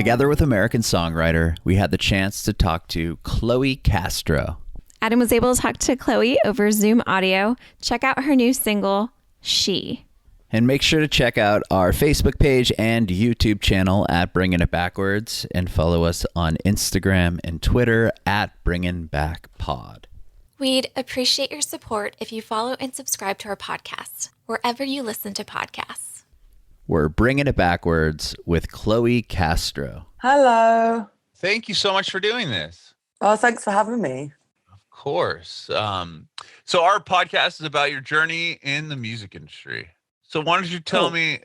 Together with American songwriter, we had the chance to talk to Chloe Castro. Adam was able to talk to Chloe over Zoom audio. Check out her new single, She. And make sure to check out our Facebook page and YouTube channel at Bringing It Backwards, and follow us on Instagram and Twitter at Bringing Back Pod. We'd appreciate your support if you follow and subscribe to our podcast, wherever you listen to podcasts. We're Bringing It Backwards with Chloe Castro. Hello. Thank you so much for doing this. Oh, thanks for having me. Of course. So our podcast is about your journey in the music industry. So why don't you tell me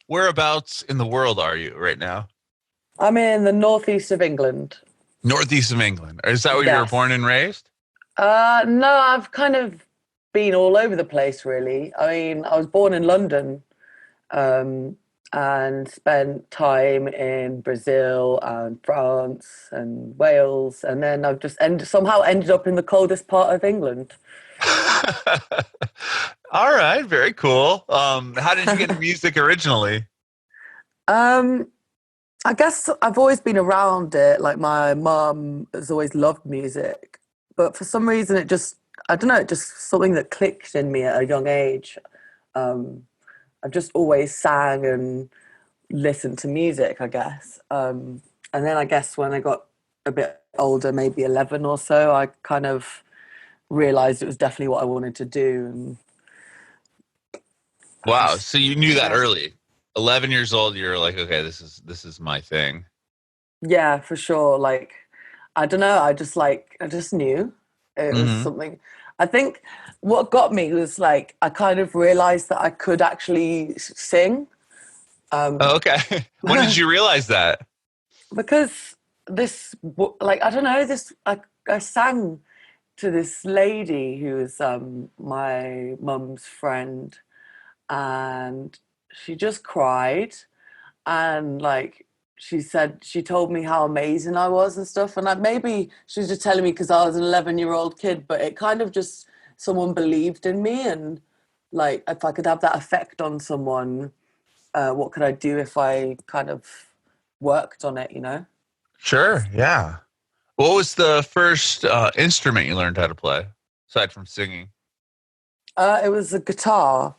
whereabouts in the world are you right now? I'm in the northeast of England. Northeast of England. Is that where you were born and raised? No, I've kind of been all over the place, really. I mean, I was born in London and spent time in Brazil and France and Wales. And then I've just somehow ended up in the coldest part of England. All right, very cool. How did you get into music originally? I guess I've always been around it. Like, my mum has always loved music, but for some reason it just something that clicked in me at a young age. I've just always sang and listened to music, I guess. And then I guess when I got a bit older, maybe 11 or so, I kind of realized it was definitely what I wanted to do. And wow, so you knew that early. 11 years old, you're like, okay, this is my thing. Yeah, for sure. Like, I don't know, I just knew it was something. I think what got me was, like, I kind of realized that I could actually sing. Okay. When did you realize that? Because I don't know, I sang to this lady who was my mum's friend, and she just cried, and like she told me how amazing I was and stuff, and maybe she was just telling me because I was an 11-year-old kid, but it kind of just, someone believed in me, and like, if I could have that effect on someone, what could I do if I kind of worked on it, you know? Sure, yeah. What was the first instrument you learned how to play, aside from singing? It was a guitar,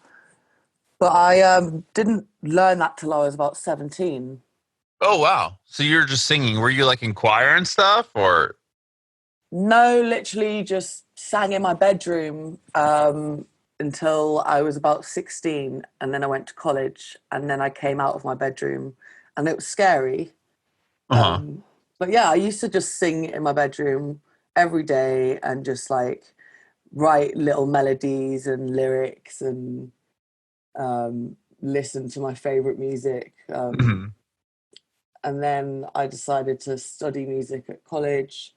but I didn't learn that till I was about 17. Oh, wow. So you were just singing. Were you like in choir and stuff, or? No, literally just sang in my bedroom until I was about 16, and then I went to college, and then I came out of my bedroom, and it was scary. But yeah, I used to just sing in my bedroom every day and just like write little melodies and lyrics and listen to my favorite music. And then I decided to study music at college,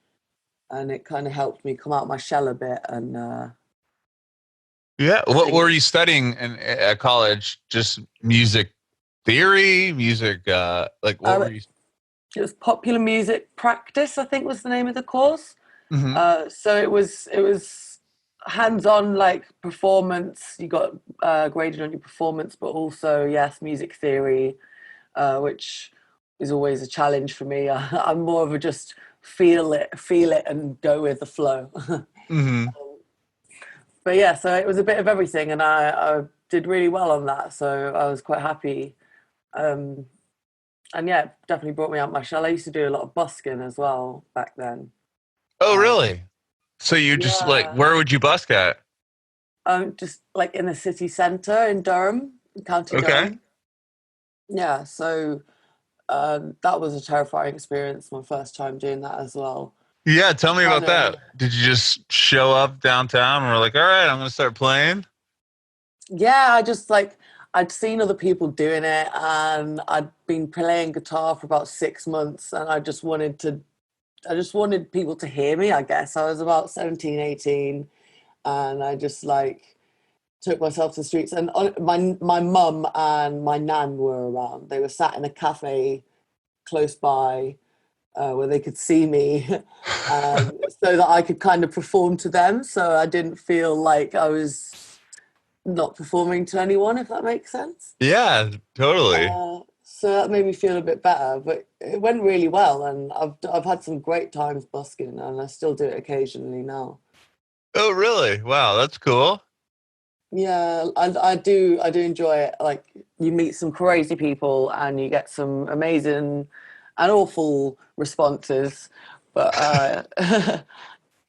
and it kind of helped me come out of my shell a bit. And yeah, what were you studying at college? Just music theory, music, like what were you? It was popular music practice, I think was the name of the course. So it was hands-on, like performance. You got graded on your performance, but also, yes, music theory, which is always a challenge for me. I'm more of a just feel it and go with the flow. But yeah, so it was a bit of everything, and I did really well on that, so I was quite happy. And yeah, it definitely brought me out my shell. I used to do a lot of busking as well back then. Oh, really? So you just like, where would you busk at? Just like in the city centre in Durham, County Durham. Yeah, so that was a terrifying experience, my first time doing that as well. Yeah, tell me about that. Did you just show up downtown and were like, all right, I'm going to start playing? Yeah, I just like, I'd seen other people doing it, and I'd been playing guitar for about 6 months, and I just wanted people to hear me, I guess. I was about 17, 18, and I just like took myself to the streets, and my mum and my nan were around. They were sat in a cafe close by where they could see me, so that I could kind of perform to them, so I didn't feel like I was not performing to anyone, if that makes sense. Yeah, totally. So that made me feel a bit better, but it went really well, and I've had some great times busking, and I still do it occasionally now. Oh, really? Wow, that's cool. Yeah, I do enjoy it. Like, you meet some crazy people and you get some amazing and awful responses. But yeah,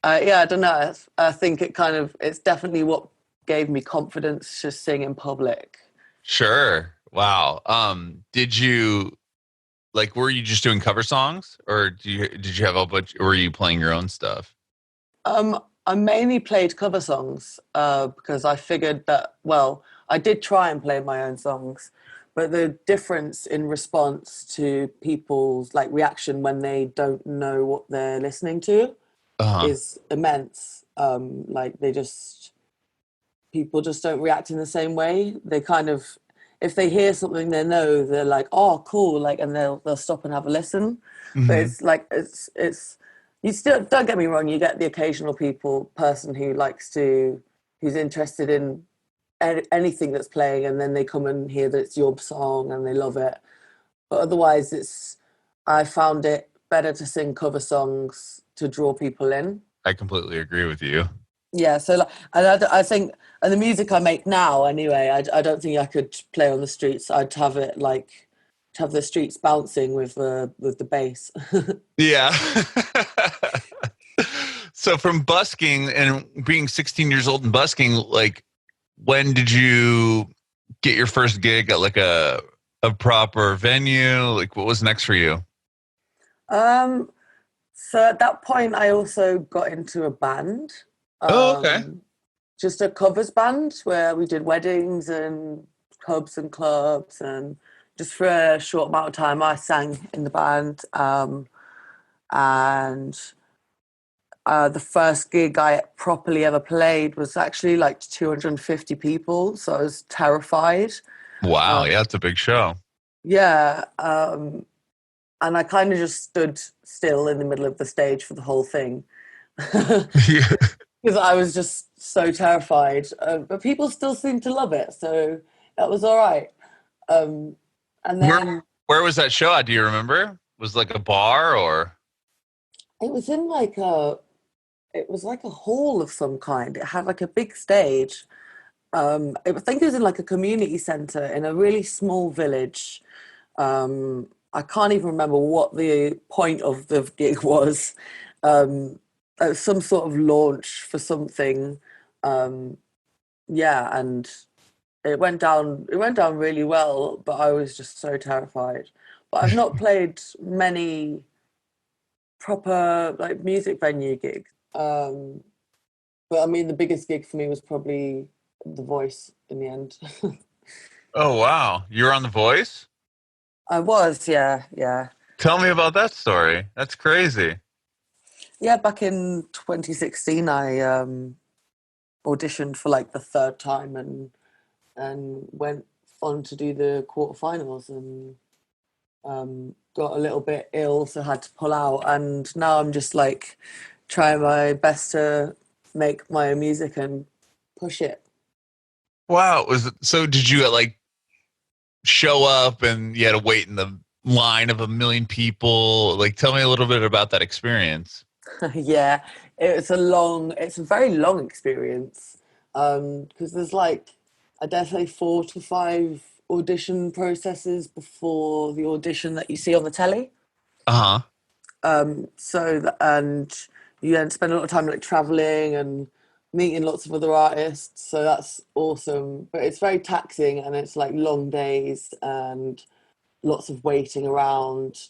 I don't know. I think it's definitely what gave me confidence to sing in public. Sure. Wow. Did you like were you just doing cover songs or did you have a bunch or were you playing your own stuff? I mainly played cover songs because I figured that, well, I did try and play my own songs, but the difference in response to people's like reaction when they don't know what they're listening to Uh-huh. is immense. Like, people just don't react in the same way. They kind of, if they hear something they know, they're like, oh, cool, like, and they'll stop and have a listen. But Hmm. it's like, it's you still, don't get me wrong, you get the occasional person who who's interested in anything that's playing, and then they come and hear that it's your song and they love it. But otherwise, I found it better to sing cover songs to draw people in. I completely agree with you. Yeah, so like, and I think, and the music I make now anyway, I don't think I could play on the streets. I'd have it like to have the streets bouncing with the bass. Yeah. So from busking and being 16 years old and busking, like when did you get your first gig at like a proper venue? Like what was next for you? um, so at that point, I also got into a band, Oh, okay. um, just a covers band where we did weddings and pubs and clubs, and just for a short amount of time, I sang in the band, and the first gig I properly ever played was actually like 250 people, so I was terrified. Wow, Um, yeah, it's a big show. yeah, and I kind of just stood still in the middle of the stage for the whole thing because Yeah. I was just so terrified. But people still seemed to love it, so that was all right. Um, and Where then where was that show at? Do you remember? Was it like a bar or? it was in like it was like a hall of some kind. It had like a big stage. I think it was in like a community center in a really small village. I can't even remember what the point of the gig was. Some sort of launch for something. Um, yeah, and it went down. It went down really well, but I was just so terrified. But I've not played many proper like music venue gigs. But I mean, the biggest gig for me was probably The Voice in the end. Oh wow, you're on The Voice? I was, yeah, yeah. Tell me about that story. That's crazy. Yeah, back in 2016, I auditioned for like the third time, and went on to do the quarterfinals, and got a little bit ill, so had to pull out. And now I'm just like trying my best to make my own music and push it. Wow, was it, so did you like show up and you had to wait in the line of a million people? Like tell me a little bit about that experience. Yeah, it's a very long experience. Because there's like, I dare say 4 to 5 audition processes before the audition that you see on the telly. Uh-huh. And you then spend a lot of time like traveling and meeting lots of other artists. So that's awesome. But it's very taxing, and it's like long days and lots of waiting around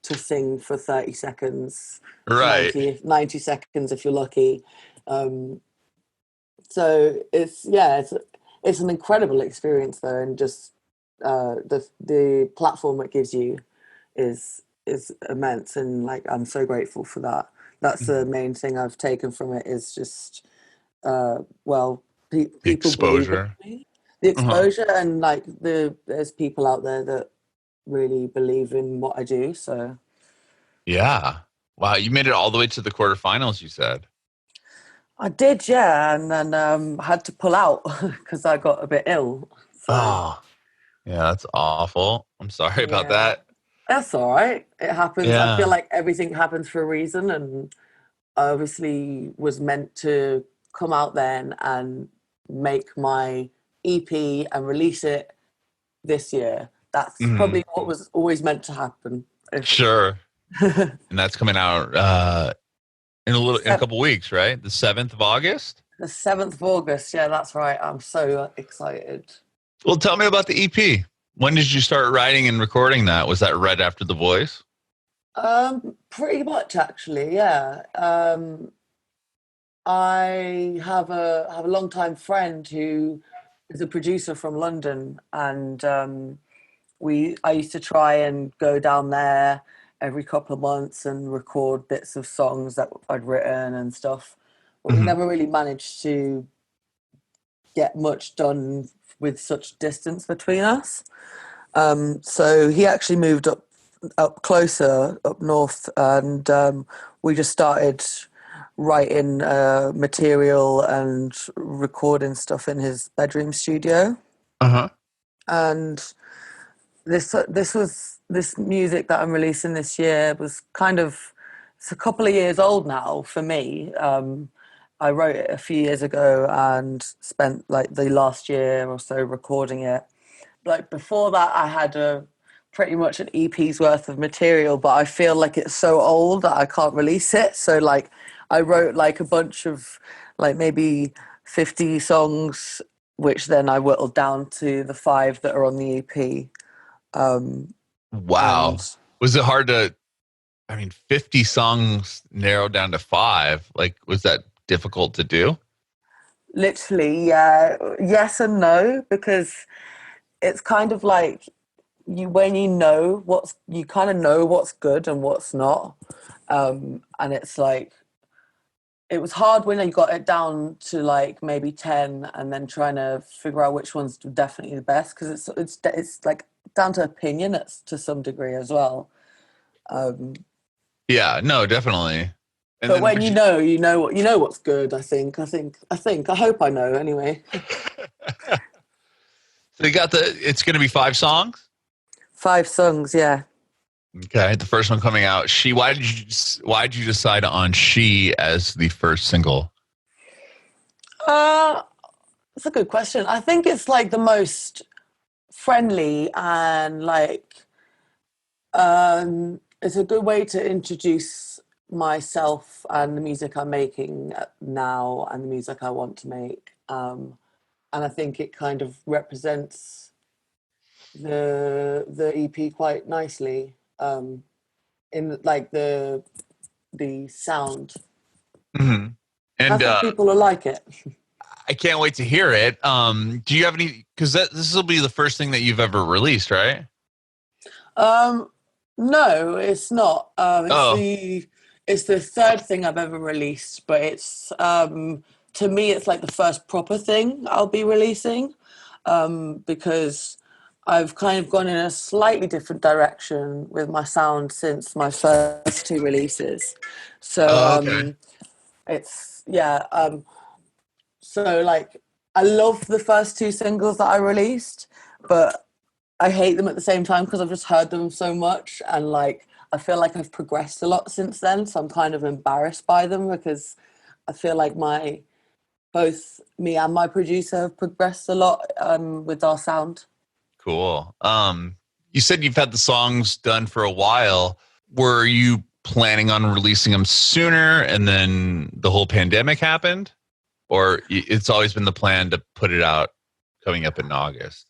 to sing for 30 seconds, Right. 90 seconds if you're lucky. Um, so it's an incredible experience though, and just the platform it gives you is immense, and like I'm so grateful for that. That's the main thing I've taken from it, is just well, The people believe in exposure. me, the Uh-huh. exposure, and like there's people out there that really believe in what I do. So Yeah. Wow, you made it all the way to the quarterfinals, you said. I did, yeah, and then had to pull out because I got a bit ill. So Oh. Yeah, that's awful. I'm sorry about Yeah, that. that's all right. It happens. I feel Yeah. like everything happens for a reason, and I obviously was meant to come out then and make my EP and release it this year. That's Mhm. probably what was always meant to happen. If Sure. And that's coming out in a couple weeks, right? The 7th of August. the 7th of August, yeah, that's right. I'm so excited. Well, tell me about the EP. When did you start writing and recording that? Was that right after The Voice? Pretty much actually, yeah. I have a longtime friend who is a producer from London, and I used to try and go down there every couple of months and record bits of songs that I'd written and stuff. But we Mhm. never really managed to get much done with such distance between us. So he actually moved up closer up north, and we just started writing material and recording stuff in his bedroom studio. Uh-huh. And this music that I'm releasing this year was kind of, it's a couple of years old now for me. I wrote it a few years ago and spent like the last year or so recording it. Like before that, I had a pretty much an EP's worth of material, but I feel like it's so old that I can't release it. So like I wrote like a bunch of like maybe 50 songs, which then I whittled down to the 5 that are on the EP. Wow. And Was it hard to, I mean, 50 songs narrowed down to 5? Like, was that difficult to do? literally, yeah, yes and no, because it's kind of like you when you know what's you kind of know what's good and what's not. And it's like it was hard when I got it down to like maybe 10 and then trying to figure out which one's definitely the best, because it's like down to opinion to some degree as well. Um, Yeah, no, definitely. And but then when would you know what's good. I hope I know anyway. so you got it's going to be 5 songs? 5 songs, yeah. Okay, the first one coming out. Why did you decide on She as the first single? Uh, that's a good question. I think it's like the most friendly and like it's a good way to introduce myself and the music I'm making now and the music I want to make. And I think it kind of represents the EP quite nicely, in like the sound. Hmm. I And think people will like it. I can't wait to hear it. Do you have any? Because this will be the first thing that you've ever released, right? Um, no, it's not. Oh, It's the third thing I've ever released, but it's to me it's like the first proper thing I'll be releasing, because I've kind of gone in a slightly different direction with my sound since my first 2 releases. So oh, okay. it's yeah. So like I love the first 2 singles that I released, but I hate them at the same time because I've just heard them so much, and like I feel like I've progressed a lot since then, so I'm kind of embarrassed by them because I feel like my both me and my producer have progressed a lot with our sound. Cool. You said you've had the songs done for a while. Were you planning on releasing them sooner, and then the whole pandemic happened, or it's always been the plan to put it out coming up in August?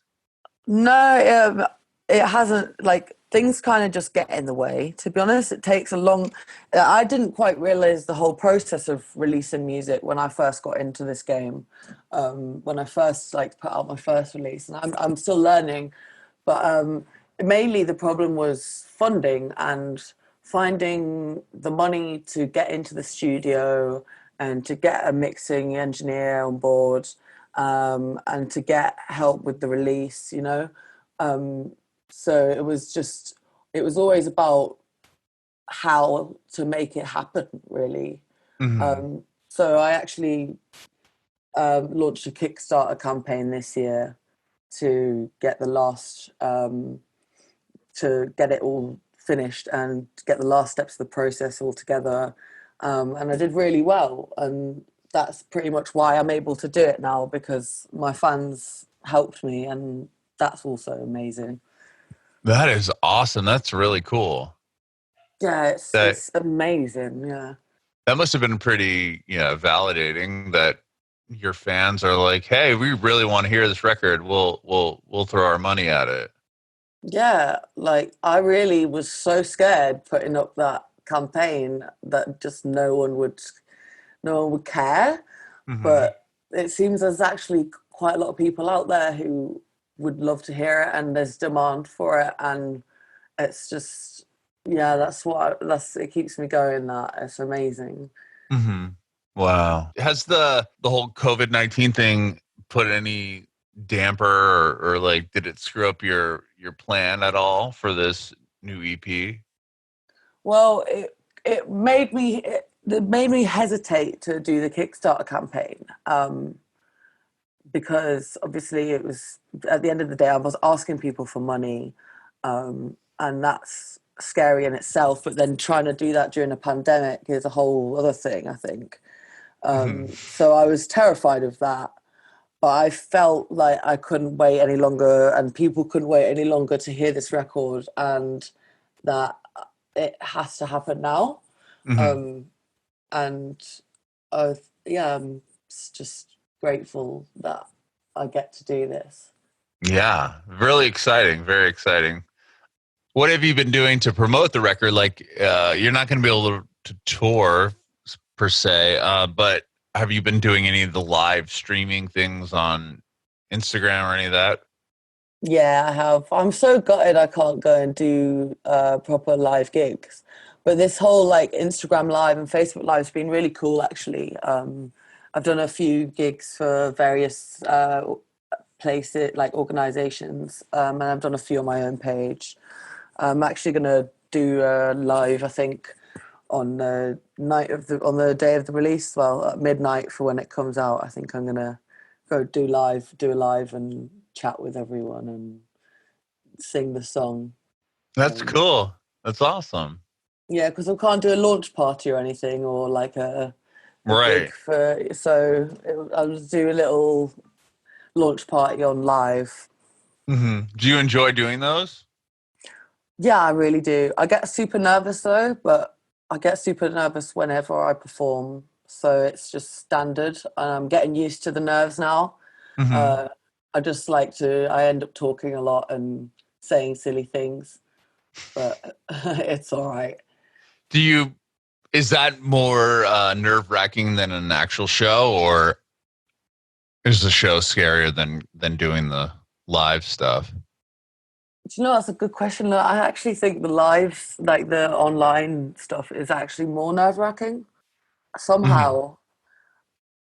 No, it hasn't. Like things kind of just get in the way. To be honest, it takes a long. I didn't quite realize the whole process of releasing music when I first got into this game. When I first like put out my first release, and I'm still learning, but mainly the problem was funding and finding the money to get into the studio and to get a mixing engineer on board, and to get help with the release, you know. So it was always about how to make it happen, really. Hmm. So I actually launched a Kickstarter campaign this year to get the last to get it all finished and get the last steps of the process all together. And I did really well. And that's pretty much why I'm able to do it now, because my fans helped me, and that's also amazing. That is awesome. That's really cool. Yeah, That it's amazing. Yeah. that must have been pretty, validating that your fans are like, "Hey, we really want to hear this record. We'll throw our money at it." Yeah, like I really was so scared putting up that campaign that just no one would care. Mm-hmm. But it seems there's actually quite a lot of people out there who would love to hear it, and there's demand for it, and it's just, yeah, that's it keeps me going. That it's amazing. Mm-hmm. Wow. Has the whole COVID-19 thing put any damper or like did it screw up your plan at all for this new EP? Well, it made me hesitate to do the Kickstarter campaign, because obviously it was, at the end of the day, I was asking people for money, and that's scary in itself. But then trying to do that during a pandemic is a whole other thing, I think. Mm-hmm. So I was terrified of that. But I felt like I couldn't wait any longer, and people couldn't wait any longer to hear this record, and that it has to happen now. Mm-hmm. Um, and I, yeah, I'm just grateful that I get to do this. Yeah, really exciting, very exciting. What have you been doing to promote the record? Like, you're not going to be able to tour per se, but have you been doing any of the live streaming things on Instagram or any of that? Yeah, I have. I'm so gutted I can't go and do proper live gigs. But this whole like Instagram Live and Facebook Live has been really cool, actually. I've done a few gigs for various places, like organizations, and I've done a few on my own page. I'm actually going to do a live, I think, on on the day of the release, well, at midnight for when it comes out. I think I'm going to do a live and chat with everyone and sing the song. That's cool. That's awesome. Yeah, because I can't do a launch party or anything, or like a Right. gig I'll just do a little launch party on live. Mm-hmm. Do you enjoy doing those? Yeah, I really do. I get super nervous though, but I get super nervous whenever I perform. So it's just standard, and I'm getting used to the nerves now. Mm-hmm. Uh, I end up talking a lot and saying silly things, but it's all right. Is that more nerve wracking than an actual show, or is the show scarier than doing the live stuff? Do you know, that's a good question. I actually think the live, like the online stuff, is actually more nerve-wracking. Mm-hmm. Somehow,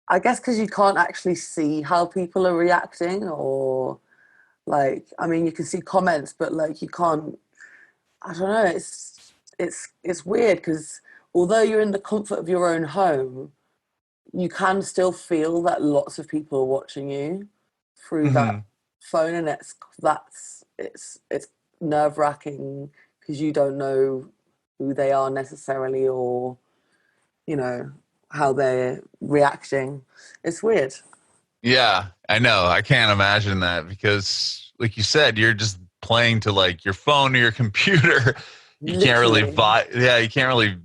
I guess because you can't actually see how people are reacting, or like, I mean, you can see comments, but like you can't. I don't know. It's weird because although you're in the comfort of your own home, you can still feel that lots of people are watching you through Mm-hmm. that phone, and it's nerve-wracking because you don't know who they are necessarily, or how they're reacting. It's weird. Yeah, I know. I can't imagine that because, like you said, you're just playing to like your phone or your computer. You can't really Literally. Yeah, you can't really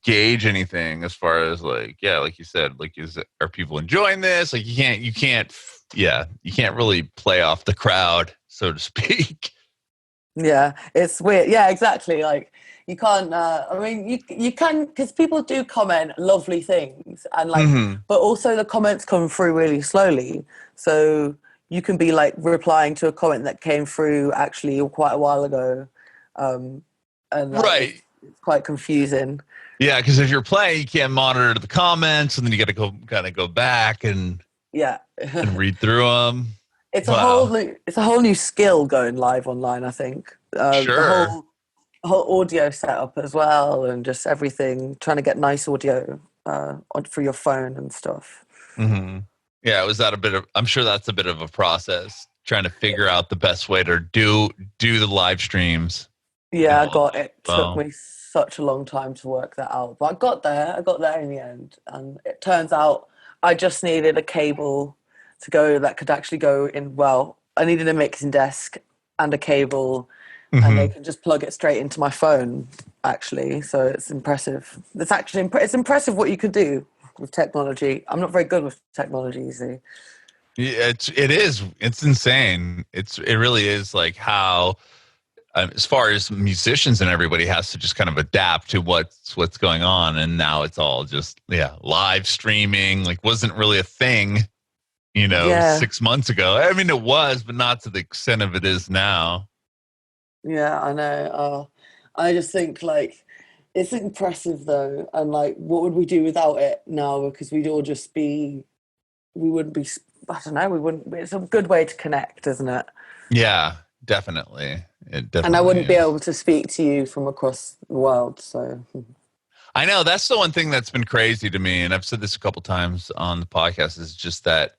gauge anything as far as like, yeah, like you said, like are people enjoying this? Like you can't really play off the crowd, so to speak. Yeah, it's weird. Yeah, exactly. Like you can't. I mean, you can, because people do comment lovely things, and like, Mm-hmm. but also the comments come through really slowly. So you can be like replying to a comment that came through actually quite a while ago, um, and like Right. it's quite confusing. Yeah, because if you're playing, you can't monitor the comments, and then you got to go kind of go back Yeah. and read through them. Whole Wow. new it's a whole new skill going live online, I think. The Sure. whole audio setup as well, and just everything, trying to get nice audio through your phone and stuff. Mm-hmm. Yeah, was that a bit of? I'm sure that's a bit of a process trying to figure out the best way to do the live streams. And Yeah, I all got that. it. Took Well, me such a long time to work that out, but I got there. I got there in the end, and it turns out I just needed a cable to go that could actually go in. Well, I needed a mixing desk and a cable, and they mhm. can just plug it straight into my phone. Actually, so it's impressive. It's actually it's impressive what you could do with technology. I'm not very good with technology, you see. Yeah, it's insane. It really is like how as far as musicians and everybody has to just kind of adapt to what's going on, and now it's all just live streaming like wasn't really a thing, Yeah, 6 months ago. I mean, it was, but not to the extent of it is now. yeah, I know. I just think like it's impressive though, and like what would we do without it now? Because we'd all just be, we wouldn't be. I don't know. We wouldn't. It's a good way to connect, isn't it? Yeah, definitely. It And I definitely wouldn't be is. able to speak to you from across the world. So I know that's the one thing that's been crazy to me, and I've said this a couple times on the podcast, is just that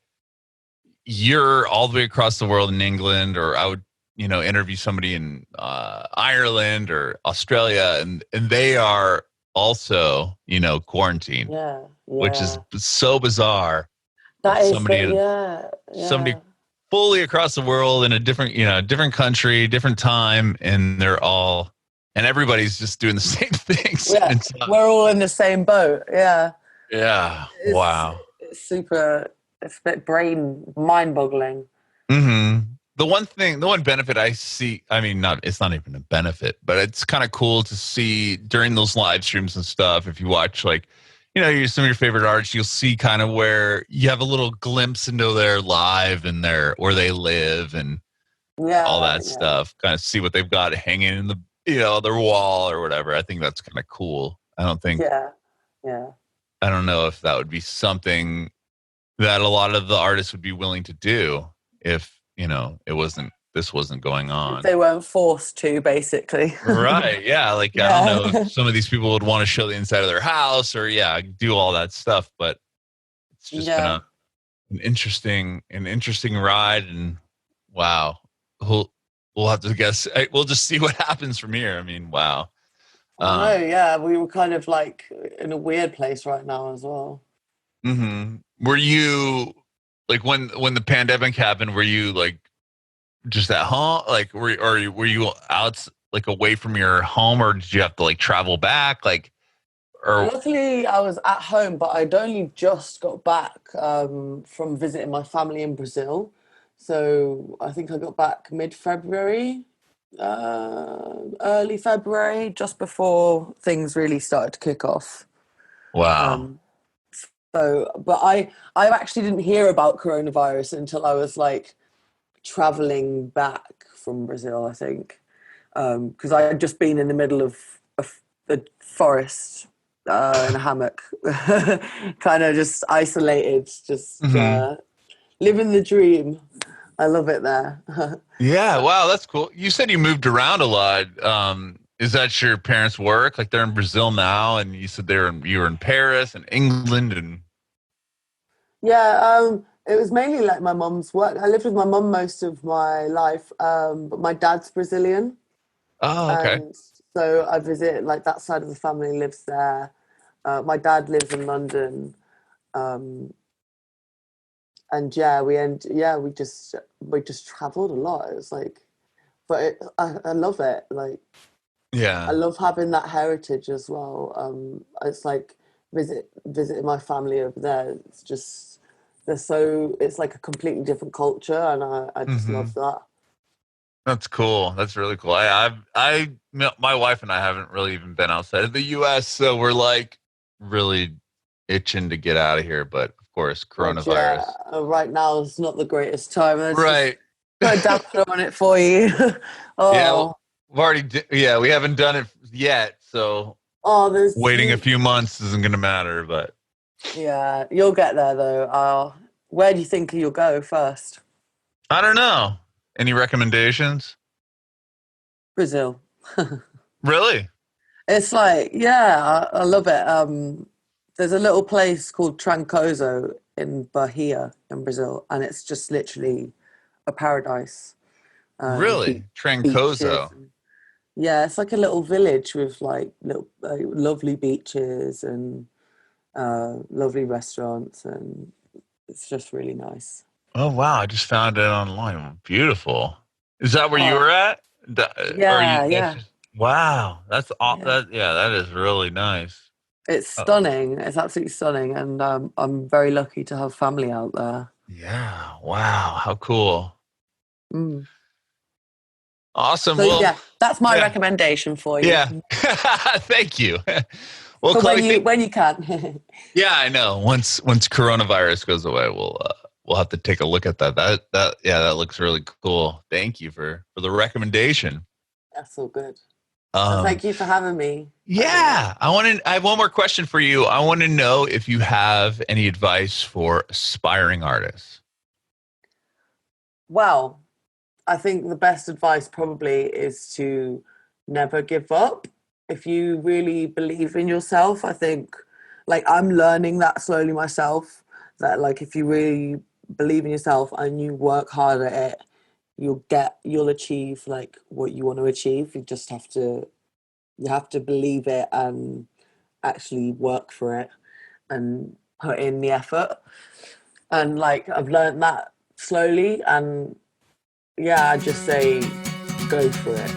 you're all the way across the world in England, or I would, interview somebody in Ireland or Australia, and they are also, quarantined, yeah, which is yeah, so bizarre. That that is the yeah, somebody yeah. fully across the world in a different country, different time, and and everybody's just doing the same things. Yeah, And it's not, we're all in the same boat. Yeah, yeah, it's wow. it's super. It's a bit brain mind-boggling. Hmm. The one benefit I see, I mean, it's not even a benefit, but it's kind of cool to see during those live streams and stuff. If you watch, like, some of your favorite artists, you'll see kind of where you have a little glimpse into their live and where they live and all Yeah, that yeah, stuff. Kind of see what they've got hanging in their wall or whatever. I think that's kind of cool. yeah, yeah. I don't know if that would be something that a lot of the artists would be willing to do if this wasn't going If on. they weren't forced to, basically. Right, yeah, like I don't know if Yeah, some of these people would want to show the inside of their house or do all that stuff, but it's just been yeah. an interesting ride. And wow, we'll we'll have to guess, we'll just see what happens from here. I mean, wow. I know. um Yeah, we were kind of like in a weird place right now as well. were you, like, when the pandemic happened, were you like just at home, like were you out, like, away from your home, or did you have to like travel back, like, or Luckily, I was at home, but I'd only just got back from visiting my family in Brazil. So I think I got back mid-February, early February, just before things really started to kick off. wow. Um, but I actually didn't hear about coronavirus until I was like traveling back from Brazil, I think, because I had just been in the middle of the forest in a hammock, kind of just isolated, just Hmm. living the dream. I love it there. Yeah, wow, that's cool. You said you moved around a lot. Is that your parents' work? Like, they're in Brazil now, and you said you were in Paris and England, and Yeah, it was mainly like my mum's work. I lived with my mum most of my life, but my dad's Brazilian. oh, okay. And so I visit, like, that side of the family lives there. My dad lives in London. Um, and yeah, we just traveled a lot. It was like, but I love it. Like, I Yeah. love having that heritage as well. It's like visiting my family over there. It's just it's like a completely different culture, and I just Hmm. love that. That's cool. That's really cool. My wife and I haven't really even been outside of the U.S., so we're like really itching to get out of here. But of course, God, yeah, coronavirus. right now is not the greatest time. Let's just Right. put a damper on it for you. Yeah, Oh, we haven't done it yet, so oh, waiting a few months isn't going to matter. But yeah, you'll get there though. Where do you think you'll go first? I don't know. Any recommendations? Brazil. Really? It's like, yeah, I love it. There's a little place called Trancoso in Bahia in Brazil, and it's just literally a paradise. Really? Beaches. Trancoso. Yeah, it's like a little village with like little lovely beaches and lovely restaurants, and it's just really nice. Oh wow! I just found it online. Beautiful. Is that where you Oh, were at? Or you? yeah, That's yeah, just wow. That's all. yeah. That yeah. That is really nice. It's Oh stunning. It's absolutely stunning, and I'm very lucky to have family out there. yeah. Wow. How cool. Mm. Awesome. So Well, yeah, that's my yeah, recommendation for you yeah. Thank you. Well, for Chloe, when you can. yeah, I know. Once coronavirus goes away, we'll have to take a look at that. That yeah, that looks really cool. Thank you for the recommendation. That's all good. And Um, thank you for having me. yeah, I have one more question for you. I want to know if you have any advice for aspiring artists. Well, I think the best advice probably is to never give up. If you really believe in yourself, I think, like, I'm learning that slowly myself, that like if you really believe in yourself and you work hard at it, you'll achieve like what you want to achieve. You have to believe it and actually work for it and put in the effort. And like I've learned that slowly, and yeah, I just say go for it,